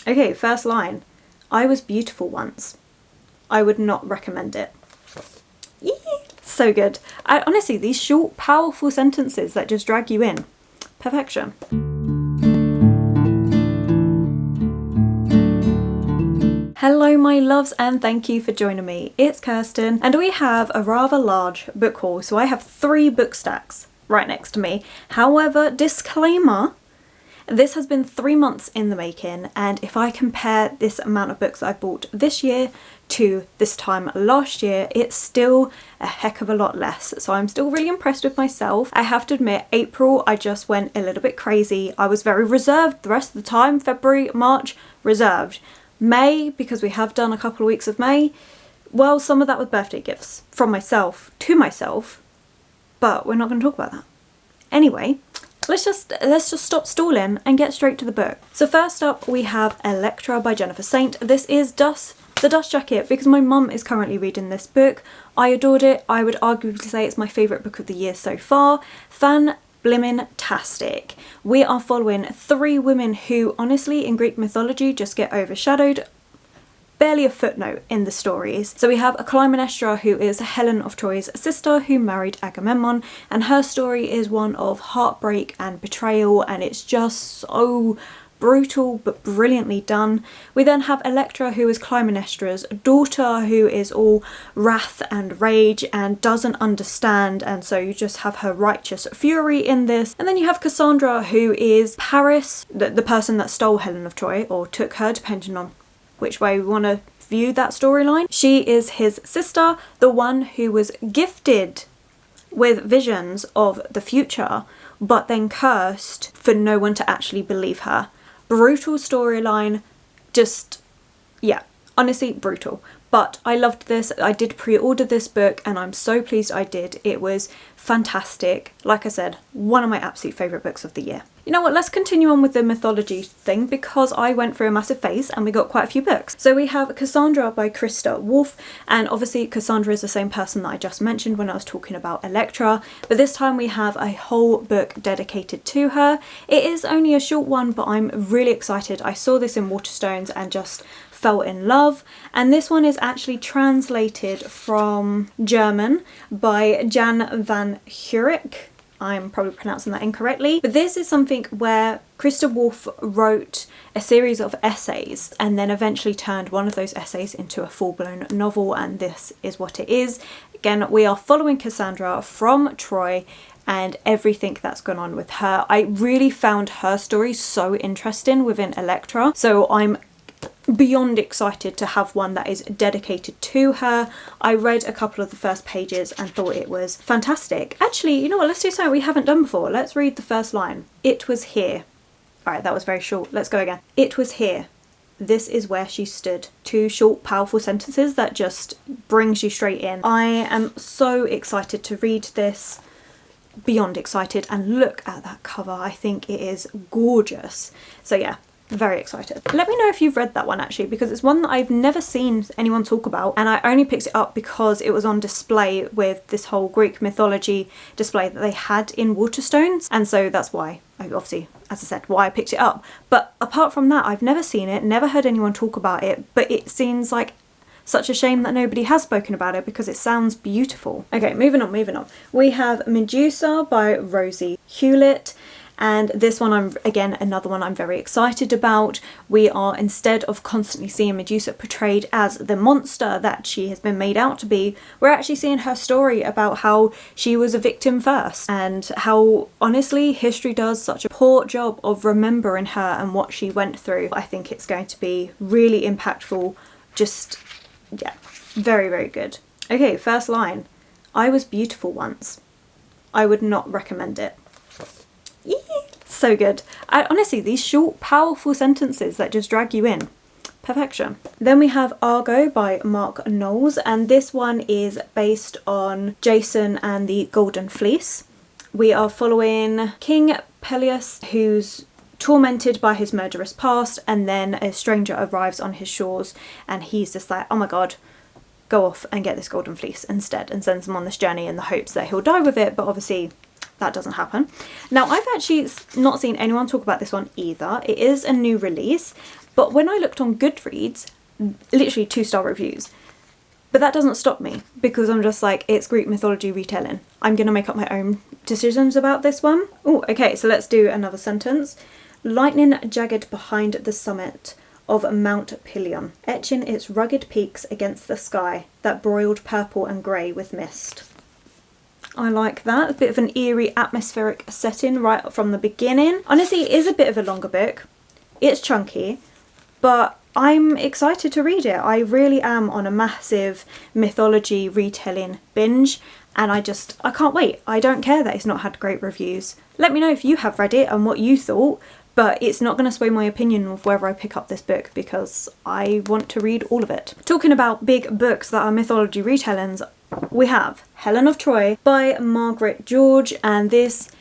Okay, first line. I was beautiful once. I would not recommend it. Yee! So good. Honestly, these short, powerful sentences that just drag you in. Perfection. Hello my loves, and thank you for joining me. It's Kirsten and we have a rather large book haul, so I have 3 book stacks right next to me. However, disclaimer, this has been 3 months in the making, and if I compare this amount of books I bought this year to this time last year, it's still a heck of a lot less. So I'm still really impressed with myself. I have to admit, April I just went a little bit crazy. I was very reserved the rest of the time. February, March, reserved. May, because we have done a couple of weeks of May, well, some of that was birthday gifts from myself to myself, but we're not going to talk about that. Anyway, let's just stop stalling and get straight to the book. So first up we have Electra by Jennifer Saint. This is The Dust Jacket, because my mum is currently reading this book. I adored it. I would arguably say it's my favourite book of the year so far. Blimmin-tastic. We are following 3 women who honestly in Greek mythology just get overshadowed. Barely a footnote in the stories. So we have Clytemnestra, who is Helen of Troy's sister who married Agamemnon, and her story is one of heartbreak and betrayal, and it's just so brutal but brilliantly done. We then have Electra, who is Clytemnestra's daughter, who is all wrath and rage and doesn't understand, and so you just have her righteous fury in this. And then you have Cassandra, who is Paris, the person that stole Helen of Troy, or took her, depending on which way we want to view that storyline. She is his sister, the one who was gifted with visions of the future, but then cursed for no one to actually believe her. Brutal storyline, just, yeah, honestly brutal. But I loved this. I did pre-order this book and I'm so pleased I did. It was fantastic. Like I said, one of my absolute favourite books of the year. You know what, let's continue on with the mythology thing, because I went through a massive phase and we got quite a few books. So we have Cassandra by Krista Wolf, and obviously Cassandra is the same person that I just mentioned when I was talking about Electra, but this time we have a whole book dedicated to her. It is only a short one, but I'm really excited. I saw this in Waterstones and just fell in love, and this one is actually translated from German by Jan van Hurich. I'm probably pronouncing that incorrectly, but this is something where Krista Wolf wrote a series of essays and then eventually turned one of those essays into a full-blown novel, and this is what it is. Again, we are following Cassandra from Troy and everything that's gone on with her. I really found her story so interesting within Electra, so I'm beyond excited to have one that is dedicated to her. I read a couple of the first pages and thought it was fantastic. Actually, you know what, let's do something we haven't done before. Let's read the first line. It was here. Alright, that was very short. Let's go again. It was here. This is where she stood. 2 short, powerful sentences that just brings you straight in. I am so excited to read this. Beyond excited, and look at that cover. I think it is gorgeous. So yeah, very excited. Let me know if you've read that one actually, because it's one that I've never seen anyone talk about, and I only picked it up because it was on display with this whole Greek mythology display that they had in Waterstones, and so that's why, obviously, as I said, why I picked it up. But apart from that, I've never seen it, never heard anyone talk about it, but it seems like such a shame that nobody has spoken about it because it sounds beautiful. Okay, moving on. We have Medusa by Rosie Hewlett. And this one, again, another one I'm very excited about. We are, instead of constantly seeing Medusa portrayed as the monster that she has been made out to be, we're actually seeing her story about how she was a victim first, and how, honestly, history does such a poor job of remembering her and what she went through. I think it's going to be really impactful. Just, yeah, very, very good. Okay, first line. I was beautiful once. I would not recommend it. So good. Honestly, these short, powerful sentences that just drag you in. Perfection. Then we have Argo by Mark Knowles, and this one is based on Jason and the Golden Fleece. We are following King Peleus, who's tormented by his murderous past, and then a stranger arrives on his shores and he's just like, oh my god, go off and get this Golden Fleece instead, and sends him on this journey in the hopes that he'll die with it, but obviously that doesn't happen. Now, I've actually not seen anyone talk about this one either. It is a new release, But when I looked on Goodreads, literally 2-star reviews. But that doesn't stop me, because I'm just like, it's Greek mythology retelling. I'm going to make up my own decisions about this one. Oh, okay, so let's do another sentence. Lightning jagged behind the summit of Mount Pelion, etching its rugged peaks against the sky that broiled purple and grey with mist. I like that. A bit of an eerie atmospheric setting right from the beginning. Honestly, it is a bit of a longer book. It's chunky, but I'm excited to read it. I really am on a massive mythology retelling binge, and I can't wait. I don't care that it's not had great reviews. Let me know if you have read it and what you thought, but it's not going to sway my opinion of whether I pick up this book, because I want to read all of it. Talking about big books that are mythology retellings, we have Helen of Troy by Margaret George, and this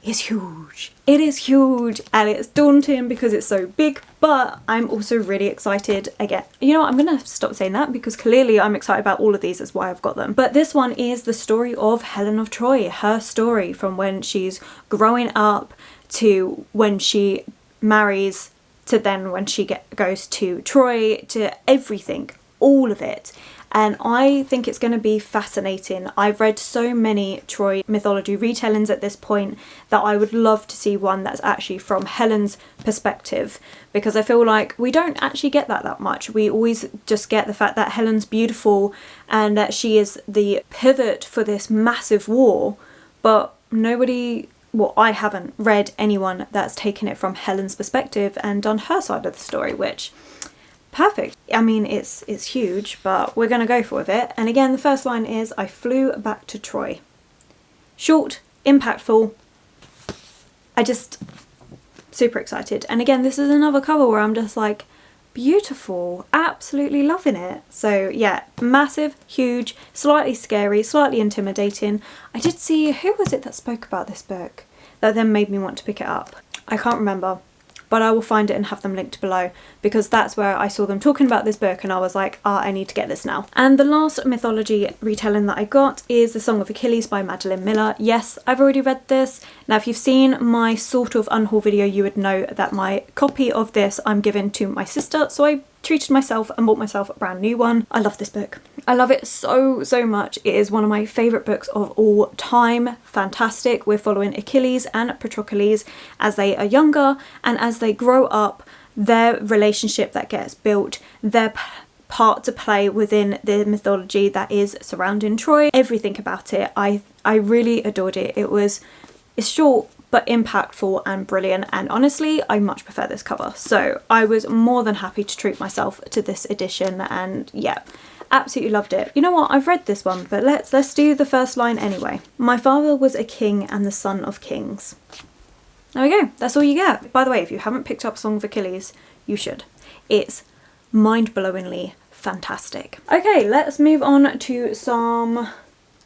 is huge. It is huge, and it's daunting because it's so big, but I'm also really excited again. You know what, I'm gonna stop saying that, because clearly I'm excited about all of these, that's why I've got them. But this one is the story of Helen of Troy, her story from when she's growing up to when she marries to then when she goes to Troy, to everything, all of it. And I think it's going to be fascinating. I've read so many Troy mythology retellings at this point that I would love to see one that's actually from Helen's perspective, because I feel like we don't actually get that much. We always just get the fact that Helen's beautiful and that she is the pivot for this massive war, but nobody... Well, I haven't read anyone that's taken it from Helen's perspective and done her side of the story, which... perfect. I mean, it's huge, but we're going to go for it. And again, the first line is, I flew back to Troy. Short, impactful. Super excited. And again, this is another cover where I'm just like, beautiful, absolutely loving it. So yeah, massive, huge, slightly scary, slightly intimidating. I did see, who was it that spoke about this book that then made me want to pick it up? I can't remember, but I will find it and have them linked below, because that's where I saw them talking about this book and I was like, I need to get this now. And the last mythology retelling that I got is The Song of Achilles by Madeline Miller. Yes, I've already read this. Now, if you've seen my sort of unhaul video, you would know that my copy of this I'm giving to my sister, so I treated myself and bought myself a brand new one. I love this book. I love it so much. It is one of my favourite books of all time. Fantastic. We're following Achilles and Patroclus as they are younger, and as they grow up, their relationship that gets built, their part to play within the mythology that is surrounding Troy, everything about it. I really adored it. It's short but impactful and brilliant, and honestly I much prefer this cover, so I was more than happy to treat myself to this edition, and yeah, absolutely loved it. You know what, I've read this one, but let's do the first line anyway. My father was a king and the son of kings. There we go, that's all you get. By the way, if you haven't picked up Song of Achilles, you should. It's mind-blowingly fantastic. Okay, let's move on to some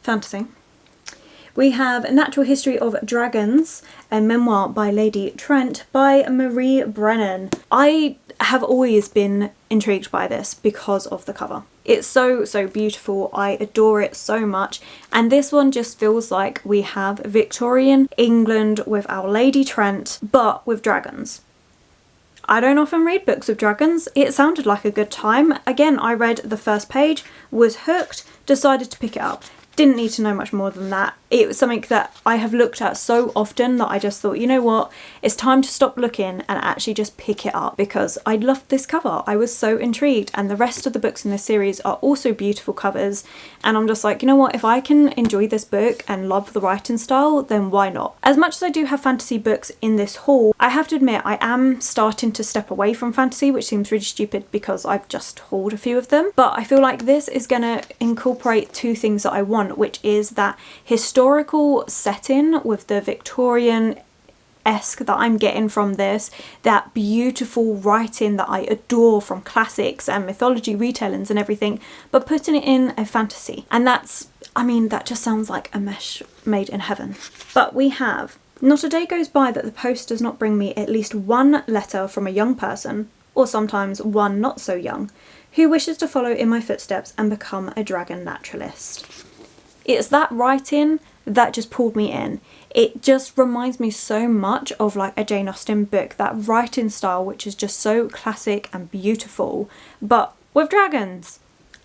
fantasy. We have Natural History of Dragons, a memoir by Lady Trent by Marie Brennan. I have always been intrigued by this because of the cover. It's so beautiful. I adore it so much. And this one just feels like we have Victorian England with our Lady Trent, but with dragons. I don't often read books with dragons. It sounded like a good time. Again, I read the first page, was hooked, decided to pick it up. Didn't need to know much more than that. It was something that I have looked at so often that I just thought, you know what, it's time to stop looking and actually just pick it up, because I loved this cover. I was so intrigued, and the rest of the books in this series are also beautiful covers, and I'm just like, you know what, if I can enjoy this book and love the writing style, then why not? As much as I do have fantasy books in this haul, I have to admit I am starting to step away from fantasy, which seems really stupid because I've just hauled a few of them, but I feel like this is gonna incorporate two things that I want, which is that historical setting with the Victorian-esque that I'm getting from this, that beautiful writing that I adore from classics and mythology retellings and everything, but putting it in a fantasy. And that's, I mean, that just sounds like a mesh made in heaven. But we have, not a day goes by that the post does not bring me at least one letter from a young person, or sometimes one not so young, who wishes to follow in my footsteps and become a dragon naturalist. It's that writing that just pulled me in. It just reminds me so much of like a Jane Austen book, that writing style which is just so classic and beautiful, but with dragons.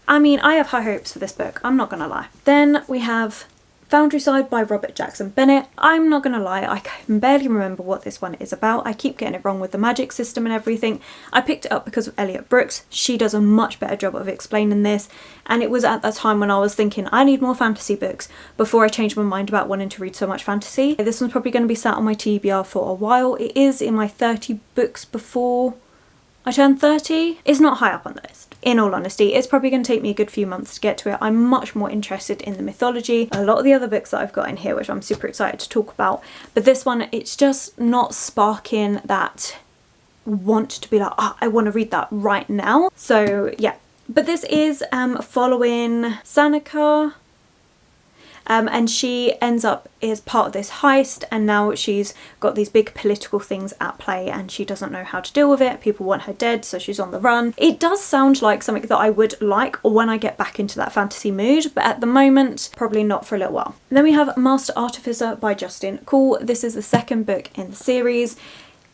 I mean, I have high hopes for this book, I'm not gonna lie. Then we have Foundryside by Robert Jackson Bennett. I'm not gonna lie, I can barely remember what this one is about. I keep getting it wrong with the magic system and everything. I picked it up because of Elliot Brooks. She does a much better job of explaining this, and it was at that time when I was thinking I need more fantasy books before I changed my mind about wanting to read so much fantasy. This one's probably going to be sat on my TBR for a while. It is in my 30 books before I turn 30. It's not high up on the list. In all honesty, it's probably going to take me a good few months to get to it. I'm much more interested in the mythology, a lot of the other books that I've got in here, which I'm super excited to talk about. But this one, it's just not sparking that want to be like, oh, I want to read that right now. So yeah, but this is following Sanika. And she ends up as part of this heist, and now she's got these big political things at play and she doesn't know how to deal with it. People want her dead, so she's on the run. It does sound like something that I would like when I get back into that fantasy mood, but at the moment, probably not for a little while. Then we have Master Artificer by Justin Cool. This is the second book in the series.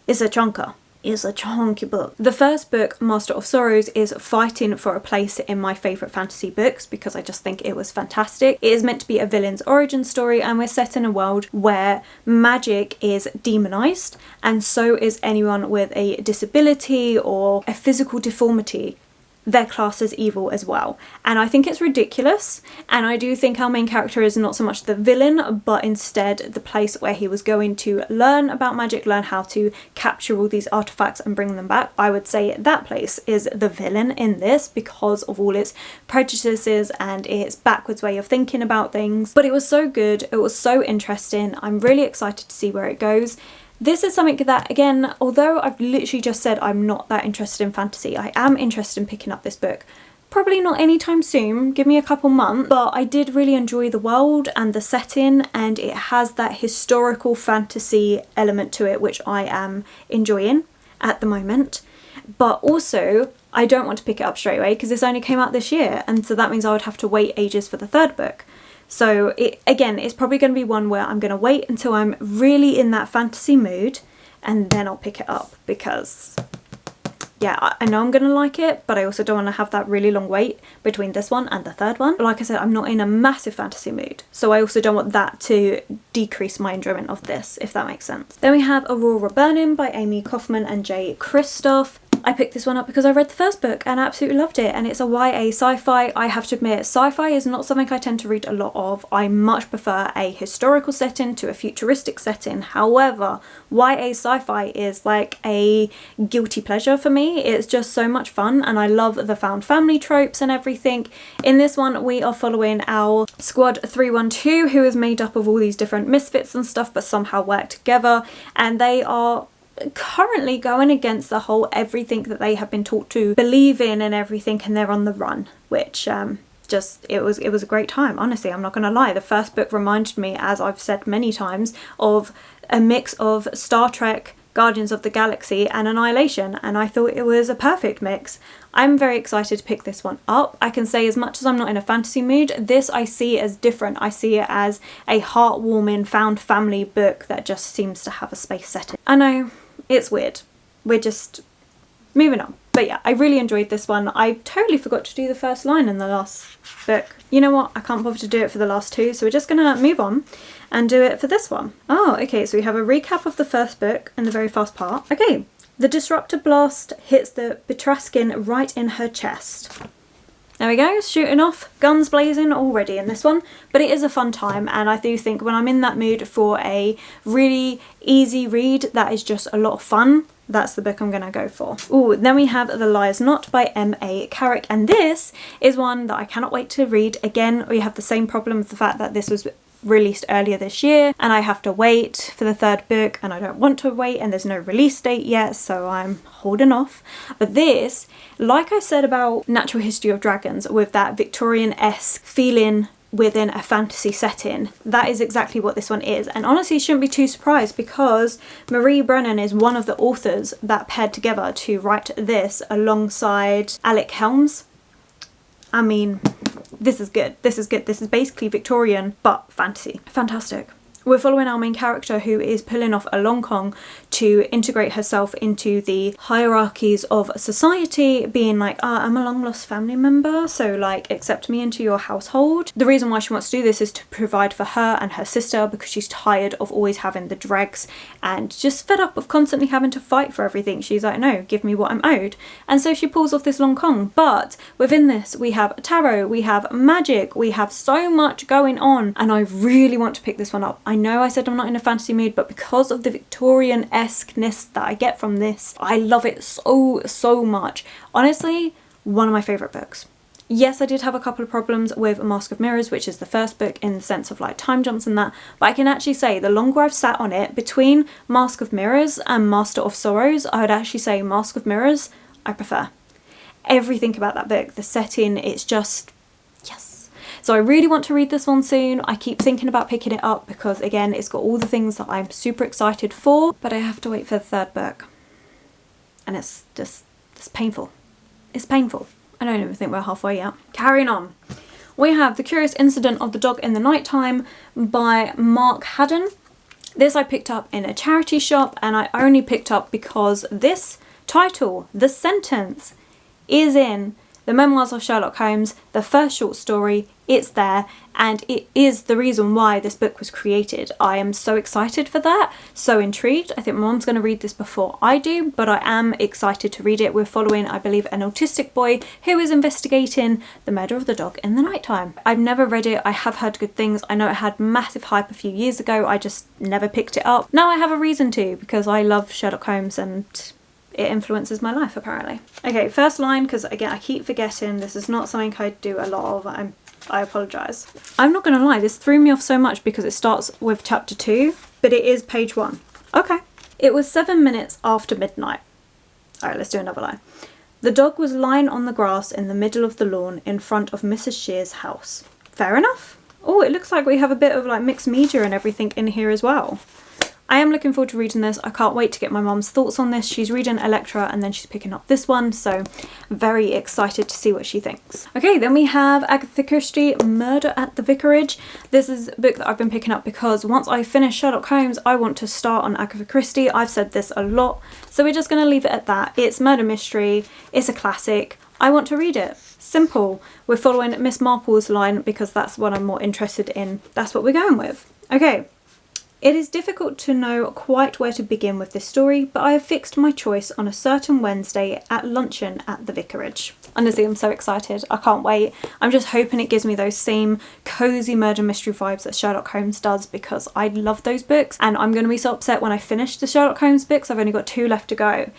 It's a chunker. Is a chunky book. The first book, Master of Sorrows, is fighting for a place in my favourite fantasy books because I just think it was fantastic. It is meant to be a villain's origin story, and we're set in a world where magic is demonised, and so is anyone with a disability or a physical deformity. They're classed as evil as well. And I think it's ridiculous, and I do think our main character is not so much the villain, but instead the place where he was going to learn about magic, learn how to capture all these artifacts and bring them back. I would say that place is the villain in this because of all its prejudices and its backwards way of thinking about things. But it was so good, it was so interesting. I'm really excited to see where it goes. This is something that, again, although I've literally just said I'm not that interested in fantasy, I am interested in picking up this book. Probably not anytime soon, give me a couple months, but I did really enjoy the world and the setting, and it has that historical fantasy element to it, which I am enjoying at the moment. But also, I don't want to pick it up straight away because this only came out this year, and so that means I would have to wait ages for the third book. So again, it's probably going to be one where I'm going to wait until I'm really in that fantasy mood and then I'll pick it up because, yeah, I know I'm going to like it, but I also don't want to have that really long wait between this one and the third one. Like I said, I'm not in a massive fantasy mood, so I also don't want that to decrease my enjoyment of this, if that makes sense. Then we have Aurora Burning by Amy Kaufman and Jay Kristoff. I picked this one up because I read the first book and absolutely loved it, and it's a YA sci-fi. I have to admit, sci-fi is not something I tend to read a lot of. I much prefer a historical setting to a futuristic setting. However, YA sci-fi is like a guilty pleasure for me. It's just so much fun, and I love the found family tropes and everything. In this one, we are following our Squad 312, who is made up of all these different misfits and stuff, but somehow work together, and they are currently going against the whole everything that they have been taught to believe in and everything, and they're on the run, which just it was a great time. Honestly, I'm not gonna lie, the first book reminded me, as I've said many times, of a mix of Star Trek, Guardians of the Galaxy and Annihilation, and I thought it was a perfect mix. I'm very excited to pick this one up. I can say, as much as I'm not in a fantasy mood, this I see as different. I see it as a heartwarming found family book that just seems to have a space setting. I know, it's weird. We're just moving on. But yeah, I really enjoyed this one. I totally forgot to do the first line in the last book. You know what? I can't bother to do it for the last two, so we're just gonna move on and do it for this one. Oh, okay, so we have a recap of the first book in the very first part. Okay, the disruptor blast hits the Betraskin right in her chest. There we go, shooting off, guns blazing already in this one, but it is a fun time, and I do think when I'm in that mood for a really easy read that is just a lot of fun, that's the book I'm going to go for. Ooh, then we have The Liar's Knot by M.A. Carrick, and this is one that I cannot wait to read. Again, we have the same problem with the fact that this was released earlier this year and I have to wait for the third book, and I don't want to wait, and there's no release date yet, so I'm holding off. But this, like I said about Natural History of Dragons, with that Victorian-esque feeling within a fantasy setting, that is exactly what this one is. And honestly, you shouldn't be too surprised because Marie Brennan is one of the authors that paired together to write this alongside Alec Helms. I mean, this is good. This is good. This is basically Victorian, but fantasy. Fantastic. We're following our main character who is pulling off a long con to integrate herself into the hierarchies of society, being like, I'm a long lost family member, so like accept me into your household. The reason why she wants to do this is to provide for her and her sister because she's tired of always having the dregs and just fed up of constantly having to fight for everything. She's like, no, give me what I'm owed. And so she pulls off this long con. But within this, we have tarot, we have magic, we have so much going on, and I really want to pick this one up. I know I said I'm not in a fantasy mood, but because of the Victorian-esque-ness that I get from this, I love it so much. Honestly, one of my favourite books. Yes, I did have a couple of problems with Mask of Mirrors, which is the first book, in the sense of like time jumps and that, but I can actually say the longer I've sat on it, between Mask of Mirrors and Master of Sorrows, I would actually say Mask of Mirrors I prefer. Everything about that book, the setting, it's just yes. So I really want to read this one soon. I keep thinking about picking it up because again, it's got all the things that I'm super excited for, but I have to wait for the third book. And it's painful. It's painful. I don't even think we're halfway yet. Carrying on. We have The Curious Incident of the Dog in the Nighttime by Mark Haddon. This I picked up in a charity shop, and I only picked up because this title, the sentence, is in The Memoirs of Sherlock Holmes, the first short story. It's there, and it is the reason why this book was created. I am so excited for that, so intrigued. I think my mom's going to read this before I do, but I am excited to read it. We're following, I believe, an autistic boy who is investigating the murder of the dog in the nighttime. I've never read it. I have heard good things. I know it had massive hype a few years ago. I just never picked it up. Now I have a reason to, because I love Sherlock Holmes and it influences my life apparently. Okay, first line, because again I keep forgetting, this is not something I do a lot of. I apologise. I'm not going to lie, this threw me off so much because it starts with chapter 2, but it is page 1. Okay. It was 7 minutes after midnight. Alright, let's do another line. The dog was lying on the grass in the middle of the lawn in front of Mrs. Shear's house. Fair enough. Oh, it looks like we have a bit of like mixed media and everything in here as well. I am looking forward to reading this. I can't wait to get my mum's thoughts on this. She's reading Electra and then she's picking up this one, so very excited to see what she thinks. Okay, then we have Agatha Christie, Murder at the Vicarage. This is a book that I've been picking up because once I finish Sherlock Holmes, I want to start on Agatha Christie. I've said this a lot, so we're just going to leave it at that. It's murder mystery, it's a classic. I want to read it. Simple. We're following Miss Marple's line because that's what I'm more interested in. That's what we're going with. Okay. It is difficult to know quite where to begin with this story, but I have fixed my choice on a certain Wednesday at luncheon at the vicarage. Honestly, I'm so excited. I can't wait. I'm just hoping it gives me those same cozy murder mystery vibes that Sherlock Holmes does, because I love those books, and I'm going to be so upset when I finish the Sherlock Holmes books. I've only got 2 left to go.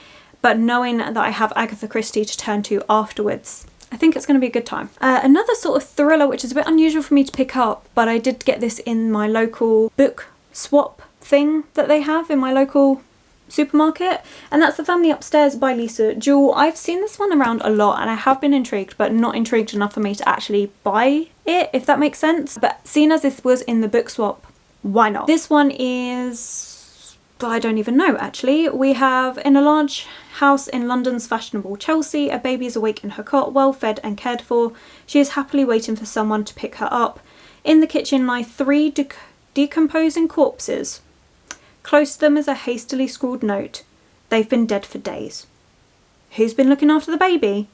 But knowing that I have Agatha Christie to turn to afterwards, I think it's going to be a good time. Another sort of thriller, which is a bit unusual for me to pick up, but I did get this in my local book swap thing that they have in my local supermarket, and that's The Family Upstairs by Lisa Jewell. I've seen this one around a lot and I have been intrigued, but not intrigued enough for me to actually buy it, if that makes sense. But seeing as this was in the book swap, why not? This one is, I don't even know actually. We have, in a large house in London's fashionable Chelsea, a baby is awake in her cot, well fed and cared for. She is happily waiting for someone to pick her up. In the kitchen lie 3 decomposing corpses. Close to them is a hastily scrawled note. They've been dead for days. Who's been looking after the baby?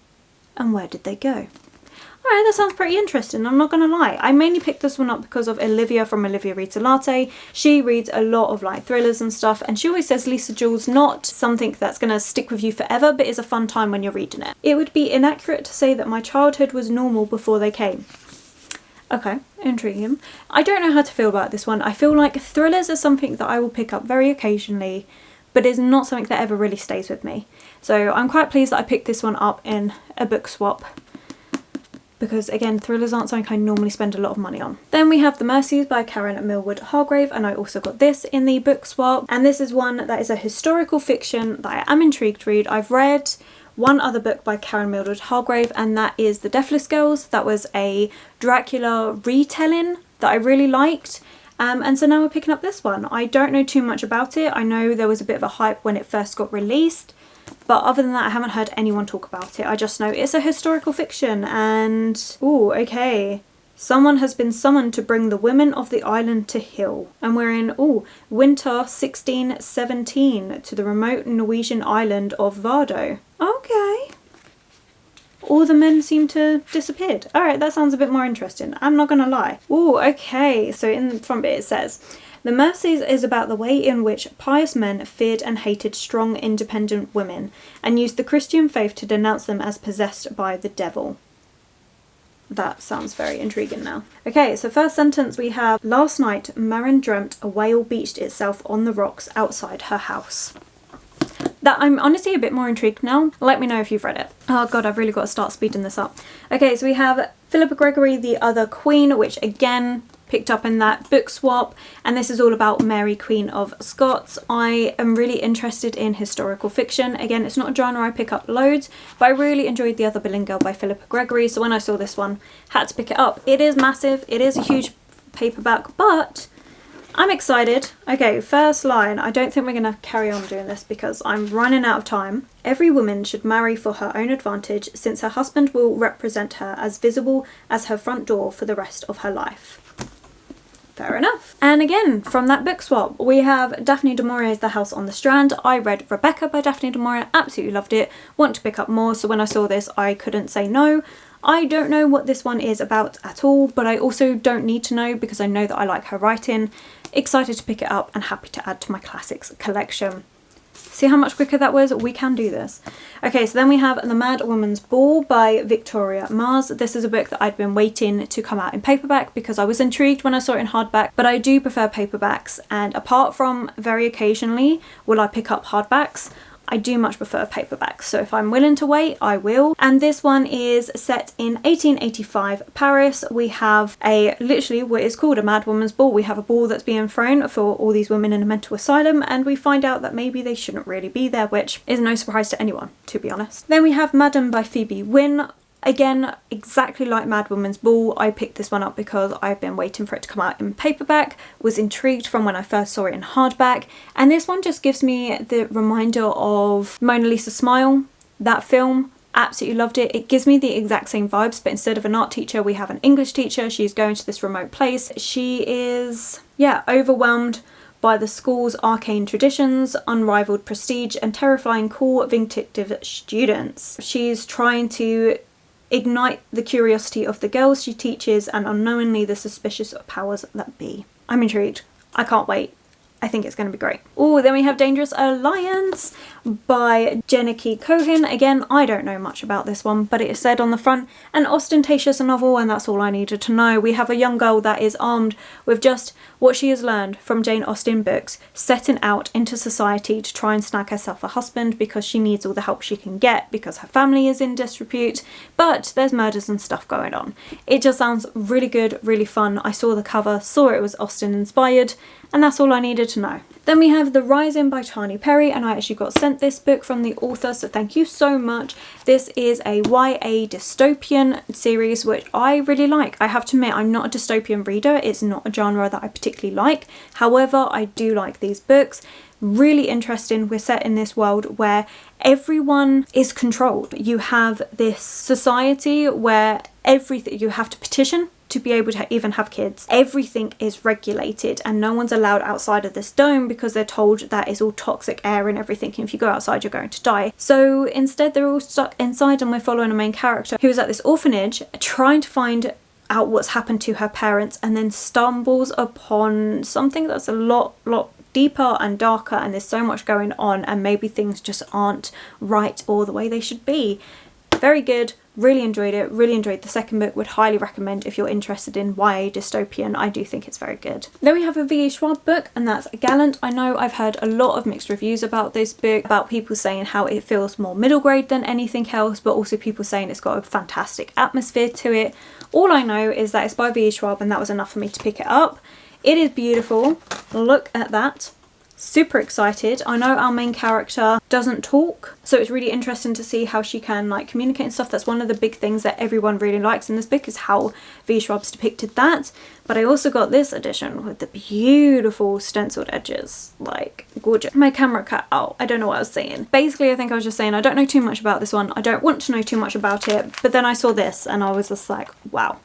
And where did they go? Alright, that sounds pretty interesting, I'm not going to lie. I mainly picked this one up because of Olivia from Olivia Reads a Latte. She reads a lot of like thrillers and stuff, and she always says Lisa Jewell's not something that's going to stick with you forever, but is a fun time when you're reading it. It would be inaccurate to say that my childhood was normal before they came. Okay, intriguing. I don't know how to feel about this one. I feel like thrillers are something that I will pick up very occasionally, but is not something that ever really stays with me. So I'm quite pleased that I picked this one up in a book swap, because again, thrillers aren't something I normally spend a lot of money on. Then we have The Mercies by Karen Millward Hargrave, and I also got this in the book swap. And this is one that is a historical fiction that I am intrigued to read. I've read one other book by Karen Millward Hargrave, and that is The Deathless Girls. That was a Dracula retelling that I really liked. And so now we're picking up this one. I don't know too much about it. I know there was a bit of a hype when it first got released, But other than that, I haven't heard anyone talk about it. I just know it's a historical fiction and... Ooh, okay. Someone has been summoned to bring the women of the island to Hill. And we're in, winter 1617 to the remote Norwegian island of Vardø. Okay. All the men seem to have disappeared. Alright, that sounds a bit more interesting. I'm not gonna lie. Ooh, okay. So in the front bit it says, The Mercies is about the way in which pious men feared and hated strong, independent women, and used the Christian faith to denounce them as possessed by the devil. That sounds very intriguing now. Okay, so first sentence we have, Last night, Maren dreamt a whale beached itself on the rocks outside her house. That I'm honestly a bit more intrigued now. Let me know if you've read it. Oh god, I've really got to start speeding this up. Okay, so we have Philippa Gregory, The Other Queen, which again picked up in that book swap, and this is all about Mary, Queen of Scots. I am really interested in historical fiction. Again, it's not a genre I pick up loads, but I really enjoyed The Other Boleyn Girl by Philippa Gregory, so when I saw this one, had to pick it up. It is massive, it is a huge paperback, but I'm excited. Okay, first line. I don't think we're going to carry on doing this because I'm running out of time. Every woman should marry for her own advantage, since her husband will represent her as visible as her front door for the rest of her life. Fair enough. And again, from that book swap, we have Daphne du Maurier's The House on the Strand. I read Rebecca by Daphne du Maurier, absolutely loved it, want to pick up more, so when I saw this I couldn't say no. I don't know what this one is about at all, but I also don't need to know because I know that I like her writing. Excited to pick it up and happy to add to my classics collection. See how much quicker that was? We can do this. Okay, so then we have The Mad Woman's Ball by Victoria Mars. This is a book that I'd been waiting to come out in paperback because I was intrigued when I saw it in hardback, but I do prefer paperbacks, and apart from very occasionally will I pick up hardbacks, I do much prefer paperbacks, so if I'm willing to wait, I will. And this one is set in 1885 Paris. We have literally what is called a mad woman's ball. We have a ball that's being thrown for all these women in a mental asylum, and we find out that maybe they shouldn't really be there, which is no surprise to anyone, to be honest. Then we have Madam by Phoebe Wynne. Again, exactly like Mad Woman's Ball, I picked this one up because I've been waiting for it to come out in paperback, was intrigued from when I first saw it in hardback, and this one just gives me the reminder of Mona Lisa Smile, that film. Absolutely loved it. It gives me the exact same vibes, but instead of an art teacher, we have an English teacher. She's going to this remote place. She is, overwhelmed by the school's arcane traditions, unrivaled prestige, and terrifying cool, vindictive students. She's trying to ignite the curiosity of the girls she teaches and unknowingly the suspicious powers that be. I'm intrigued. I can't wait. I think it's going to be great. Oh, then we have Dangerous Alliance by Jennieke Cohen. Again, I don't know much about this one, but it said on the front, an ostentatious novel, and that's all I needed to know. We have a young girl that is armed with just what she has learned from Jane Austen books, setting out into society to try and snag herself a husband because she needs all the help she can get because her family is in disrepute, but there's murders and stuff going on. It just sounds really good, really fun. I saw the cover, saw it was Austen inspired, and that's all I needed to know. Then we have The Rising by Tani Perry, and I actually got sent this book from the author, so thank you so much. This is a YA dystopian series, which I really like. I have to admit, I'm not a dystopian reader. It's not a genre that I particularly like. However, I do like these books. Really interesting. We're set in this world where everyone is controlled. You have this society where everything, you have to petition to be able to even have kids. Everything is regulated and no one's allowed outside of this dome because they're told that it's all toxic air and everything, and if you go outside you're going to die. So instead they're all stuck inside, and we're following a main character who is at this orphanage trying to find out what's happened to her parents, and then stumbles upon something that's a lot deeper and darker, and there's so much going on, and maybe things just aren't right or the way they should be. Very good. Really enjoyed it, really enjoyed the second book, would highly recommend if you're interested in YA dystopian. I do think it's very good. Then we have a V.E. Schwab book, and that's Gallant. I know I've heard a lot of mixed reviews about this book, about people saying how it feels more middle grade than anything else, but also people saying it's got a fantastic atmosphere to it. All I know is that it's by V.E. Schwab, and that was enough for me to pick it up. It is beautiful. Look at that. super excited. I know our main character doesn't talk, so it's really interesting to see how she can like communicate and stuff. That's one of the big things that everyone really likes in this book, is how V. Schwab's depicted that. But I also got this edition with the beautiful stenciled edges, like gorgeous. My camera cut out, I don't know what I was saying. Basically, I think I was just saying I don't know too much about this one. I don't want to know too much about it, but then I saw this and I was just like, wow.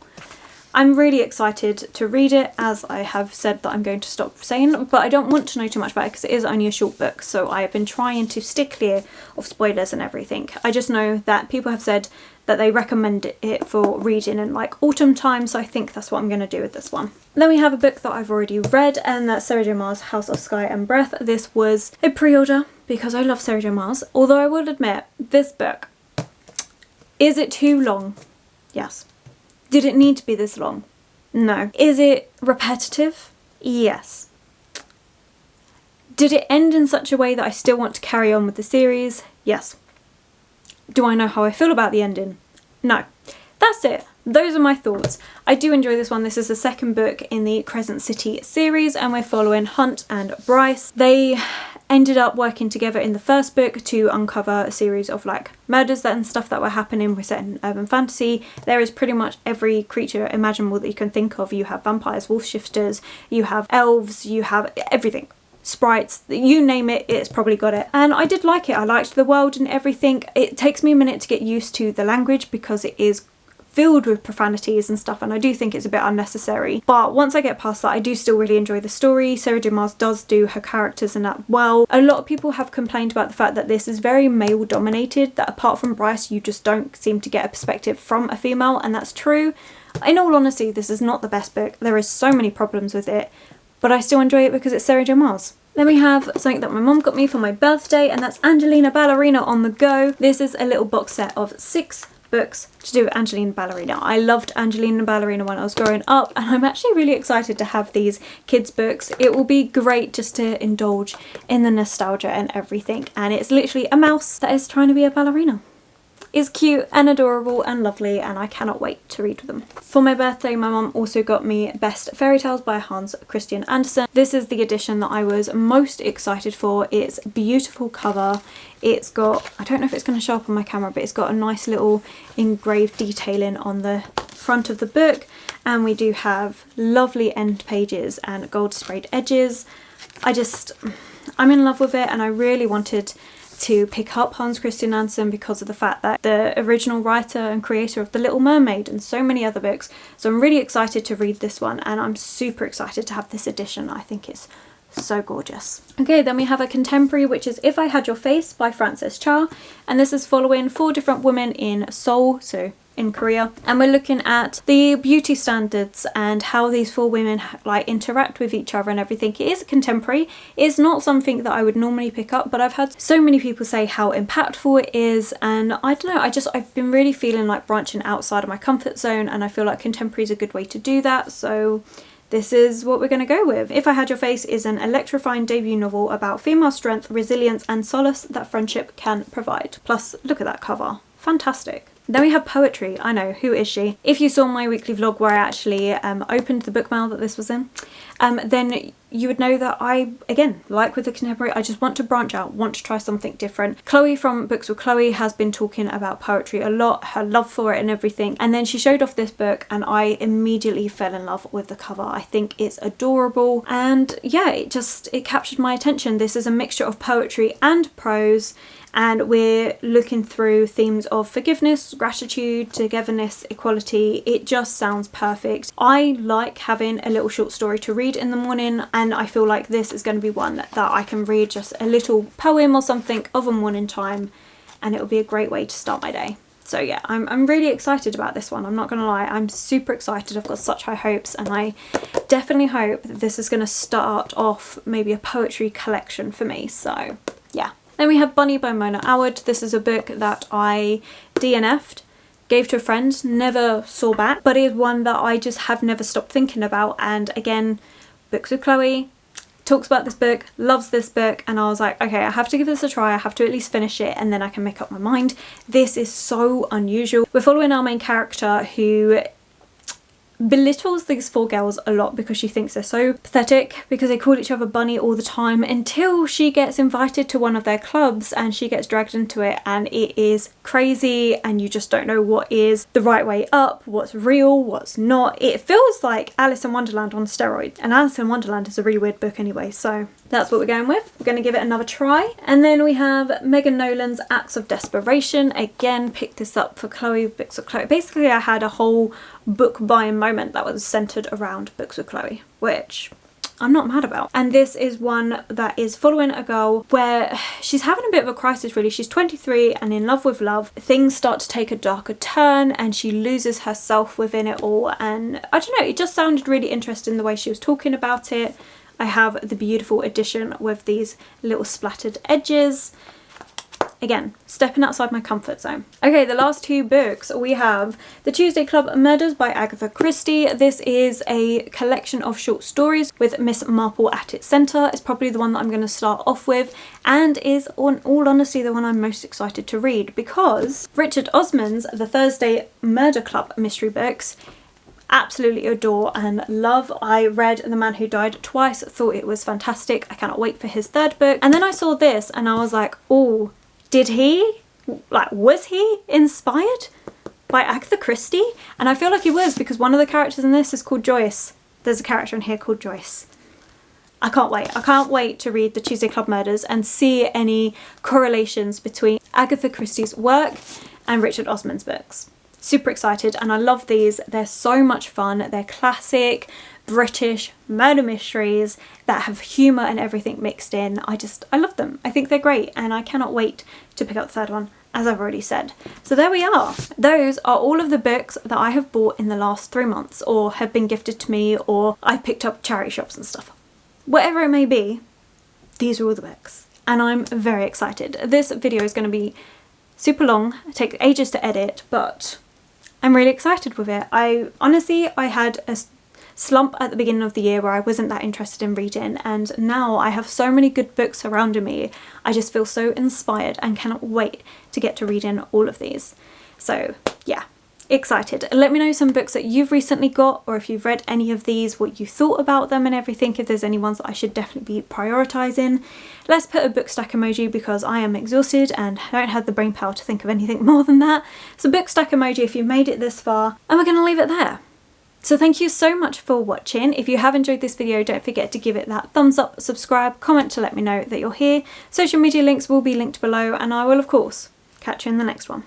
I'm really excited to read it, as I have said that I'm going to stop saying, but I don't want to know too much about it because it is only a short book, so I have been trying to stick clear of spoilers and everything. I just know that people have said that they recommend it for reading in like autumn time, so I think that's what I'm going to do with this one. Then we have a book that I've already read, and that's Sarah J Maas' House of Sky and Breath. This was a pre-order because I love Sarah J Maas, although I will admit, this book, is it too long? Yes. Did it need to be this long? No. Is it repetitive? Yes. Did it end in such a way that I still want to carry on with the series? Yes. Do I know how I feel about the ending? No. That's it. Those are my thoughts. I do enjoy this one. This is the second book in the Crescent City series, and we're following Hunt and Bryce. They ended up working together in the first book to uncover a series of like murders and stuff that were happening. We're set in urban fantasy. There is pretty much every creature imaginable that you can think of. You have vampires, wolf shifters, you have elves, you have everything. Sprites, you name it, it's probably got it. And I did like it. I liked the world and everything. It takes me a minute to get used to the language because it is filled with profanities and stuff, and I do think it's a bit unnecessary, but once I get past that, I do still really enjoy the story. Sarah J Maas does do her characters in that well. A lot of people have complained about the fact that this is very male dominated, that apart from Bryce you just don't seem to get a perspective from a female, and that's true. In all honesty, this is not the best book. There is so many problems with it, but I still enjoy it because it's Sarah J Maas. Then we have something that my mum got me for my birthday, and that's Angelina Ballerina on the Go. This is a little box set of 6 books to do with Angelina Ballerina. I loved Angelina Ballerina when I was growing up, and I'm actually really excited to have these kids books. It will be great just to indulge in the nostalgia and everything, and it's literally a mouse that is trying to be a ballerina. It's cute and adorable and lovely, and I cannot wait to read them. For my birthday, my mum also got me Best Fairy Tales by Hans Christian Andersen. This is the edition that I was most excited for. It's a beautiful cover. It's got, I don't know if it's going to show up on my camera, but it's got a nice little engraved detailing on the front of the book, and we do have lovely end pages and gold sprayed edges. I'm in love with it, and I really wanted to pick up Hans Christian Andersen because of the fact that the original writer and creator of The Little Mermaid and so many other books. So I'm really excited to read this one, and I'm super excited to have this edition. I think it's so gorgeous. Okay, then we have a contemporary, which is If I Had Your Face by Frances Cha, and this is following 4 different women in Seoul, so in Korea, and we're looking at the beauty standards and how these 4 women like interact with each other and everything. It is a contemporary. It's not something that I would normally pick up, but I've had so many people say how impactful it is, and I don't know, I've been really feeling like branching outside of my comfort zone, and I feel like contemporary is a good way to do that, so this is what we're going to go with. If I Had Your Face is an electrifying debut novel about female strength, resilience and solace that friendship can provide. Plus, look at that cover. Fantastic. Then we have poetry. I know, who is she? If you saw my weekly vlog where I actually opened the book mail that this was in, then you would know that I, again, like with the contemporary, I just want to branch out, want to try something different. Chloe from Books with Chloe has been talking about poetry a lot, her love for it and everything, and then she showed off this book and I immediately fell in love with the cover. I think it's adorable, and yeah, it captured my attention. This is a mixture of poetry and prose, and we're looking through themes of forgiveness, gratitude, togetherness, equality. It just sounds perfect. I like having a little short story to read in the morning, and I feel like this is going to be one that I can read just a little poem or something of a morning time, and it will be a great way to start my day. So yeah, I'm really excited about this one. I'm not going to lie, I'm super excited. I've got such high hopes, and I definitely hope that this is going to start off maybe a poetry collection for me. So yeah. Then we have Bunny by Mona Awad. This is a book that I DNF'd, gave to a friend, never saw back, but it is one that I just have never stopped thinking about. And again, Books with Chloe talks about this book, loves this book, and I was like, okay, I have to give this a try. I have to at least finish it, and then I can make up my mind. This is so unusual. We're following our main character who belittles these 4 girls a lot because she thinks they're so pathetic because they call each other bunny all the time, until she gets invited to one of their clubs and she gets dragged into it, and it is crazy and you just don't know what is the right way up, what's real, what's not. It feels like Alice in Wonderland on steroids, and Alice in Wonderland is a really weird book anyway, so that's what we're going with. We're going to give it another try. And then we have Megan Nolan's Acts of Desperation. Again, picked this up for Chloe, Books with Chloe. Basically, I had a whole book buying moment that was centered around Books with Chloe, which I'm not mad about. And this is one that is following a girl where she's having a bit of a crisis really. She's 23 and in love with love. Things start to take a darker turn and she loses herself within it all. And I don't know, it just sounded really interesting the way she was talking about it. I have the beautiful edition with these little splattered edges. Again, stepping outside my comfort zone. Okay, the last 2 books we have The Tuesday Club Murders by Agatha Christie. This is a collection of short stories with Miss Marple at its centre. It's probably the one that I'm going to start off with, and is, in all honesty, the one I'm most excited to read, because Richard Osman's The Thursday Murder Club mystery books absolutely adore and love. I read The Man Who Died twice, thought it was fantastic. I cannot wait for his 3rd book. And then I saw this and I was like, oh, did he? Like, was he inspired by Agatha Christie? And I feel like he was, because one of the characters in this is called Joyce. There's a character in here called Joyce. I can't wait. I can't wait to read The Tuesday Club Murders and see any correlations between Agatha Christie's work and Richard Osman's books. Super excited, and I love these. They're so much fun. They're classic British murder mysteries that have humour and everything mixed in. I love them. I think they're great, and I cannot wait to pick up the 3rd one, as I've already said. So there we are. Those are all of the books that I have bought in the last 3 months, or have been gifted to me, or I've picked up charity shops and stuff. Whatever it may be, these are all the books, and I'm very excited. This video is going to be super long, take ages to edit, but I'm really excited with it. I had a slump at the beginning of the year where I wasn't that interested in reading, and now I have so many good books surrounding me. I just feel so inspired and cannot wait to get to reading all of these. So yeah, excited. Let me know some books that you've recently got, or if you've read any of these, what you thought about them and everything, if there's any ones that I should definitely be prioritising. Let's put a book stack emoji because I am exhausted and don't have the brain power to think of anything more than that. So book stack emoji if you've made it this far, and we're going to leave it there. So thank you so much for watching. If you have enjoyed this video, don't forget to give it that thumbs up, subscribe, comment to let me know that you're here. Social media links will be linked below, and I will of course catch you in the next one.